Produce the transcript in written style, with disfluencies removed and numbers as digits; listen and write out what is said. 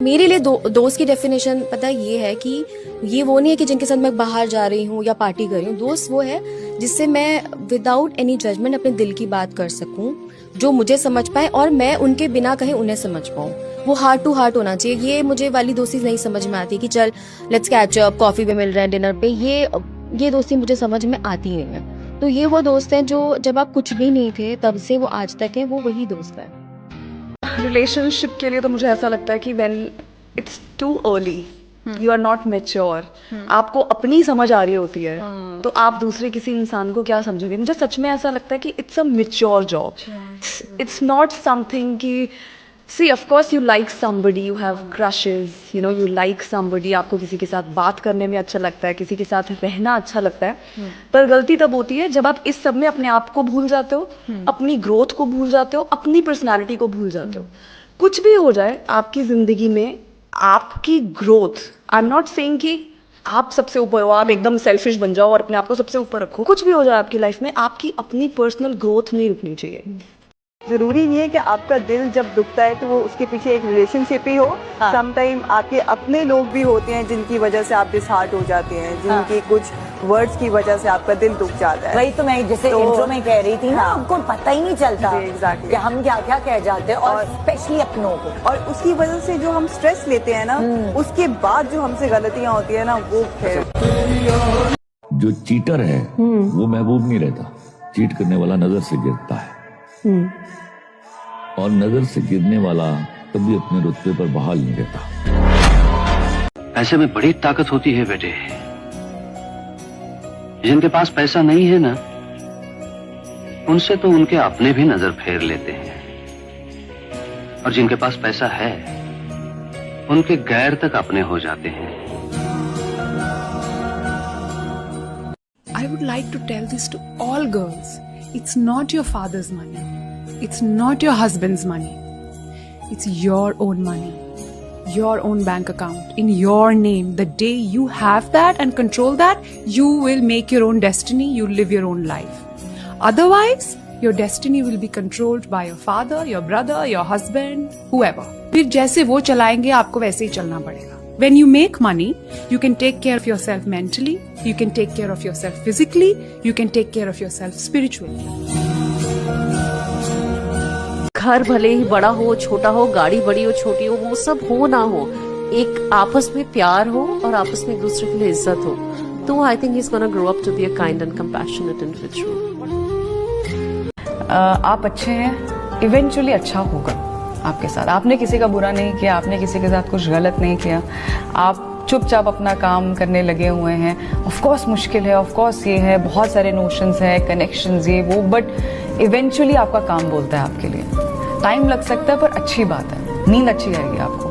मेरे लिए दोस्त की डेफिनेशन पता ये है कि ये वो नहीं है कि जिनके साथ मैं बाहर जा रही हूँ या पार्टी कर रही हूँ। दोस्त वो है जिससे मैं विदाउट एनी जजमेंट अपने दिल की बात कर सकूं, जो मुझे समझ पाए और मैं उनके बिना कहीं उन्हें समझ पाऊं। वो हार्ट टू हार्ट होना चाहिए। ये मुझे वाली दोस्ती नहीं समझ में आती कि चल लेट्स कैच अप, कॉफी पे मिल रहे हैं, डिनर पे। ये दोस्ती मुझे समझ में आती नहीं है। तो ये वो दोस्त हैं जो जब आप कुछ भी नहीं थे तब से वो आज तक है, वो वही दोस्त है। रिलेशनशिप के लिए तो मुझे ऐसा लगता है कि when it's too early, you are not mature, आपको अपनी समझ आ रही होती है, तो आप दूसरे किसी इंसान को क्या समझोगे। मुझे सच में ऐसा लगता है कि it's a mature job, it's not something कि see of course you like somebody, you have crushes, you know, you like somebody, आपको किसी के साथ बात करने में अच्छा लगता है, किसी के साथ रहना अच्छा लगता है, पर गलती तब होती है जब आप इस सब में अपने आप को भूल जाते हो, अपनी ग्रोथ को भूल जाते हो, अपनी पर्सनालिटी को भूल जाते हो। कुछ भी हो जाए आपकी जिंदगी में, आपकी growth, I am not saying कि आप सबसे ऊपर हो, आप एकदम सेल्फिश बन जाओ और अपने आप को सबसे ऊपर रखो। कुछ भी हो जाए आपकी लाइफ में, आपकी अपनी पर्सनल ग्रोथ नहीं रुकनी चाहिए। जरूरी नहीं है कि आपका दिल जब दुखता है तो वो उसके पीछे एक रिलेशनशिप ही हो। हाँ। समटाइम आपके अपने लोग भी होते हैं जिनकी वजह से आप डिसहार्ट हो जाते हैं, जिनकी कुछ वर्ड्स की वजह से आपका दिल दुख जाता है। वही तो मैं जैसे इंट्रो में कह रही थी ना, हमको पता ही नहीं चलता एग्जैक्टली कि हम क्या क्या कह जाते हैं, और स्पेशली अपनों को। और उसकी वजह से जो हम स्ट्रेस लेते हैं ना, उसके बाद जो हमसे गलतियां होती है ना, वो फिर जो चीटर है वो महबूब नहीं रहता, चीट करने वाला नजर से गिरता है, और नजर से गिरने वाला कभी अपने रुतबे पर बहाल नहीं रहता। ऐसे में बड़ी ताकत होती है बेटे। जिनके पास पैसा नहीं है ना, उनसे तो उनके अपने भी नजर फेर लेते हैं, और जिनके पास पैसा है उनके गैर तक अपने हो जाते हैं। I would like to tell this to all girls. It's not your father's money. It's not your husband's money. It's your own money. Your own bank account. In your name. The day you have that and control that, you will make your own destiny. You live your own life. Otherwise, your destiny will be controlled by your father, your brother, your husband, whoever. फिर जैसे वो चलाएंगे आपको वैसे ही चलना पड़ेगा. When you make money, you can take care of yourself mentally, you can take care of yourself physically, you can take care of yourself spiritually. घर भले ही बड़ा हो छोटा हो, गाड़ी बड़ी हो छोटी हो, वो सब हो ना हो, एक आपस में प्यार हो और आपस में एक दूसरे के लिए इज्जत हो, तो I think he is gonna grow up to be a kind and compassionate individual. आप अच्छे हैं, इवेंचुअली अच्छा होगा आपके साथ। आपने किसी का बुरा नहीं किया, आपने किसी के साथ कुछ गलत नहीं किया, आप चुपचाप अपना काम करने लगे हुए हैं। ऑफ कोर्स मुश्किल है, ऑफ कोर्स ये है, बहुत सारे नोशंस है, कनेक्शंस ये वो, बट इवेंचुअली आपका काम बोलता है आपके लिए। टाइम लग सकता है पर अच्छी बात है, नींद अच्छी आएगी आपको।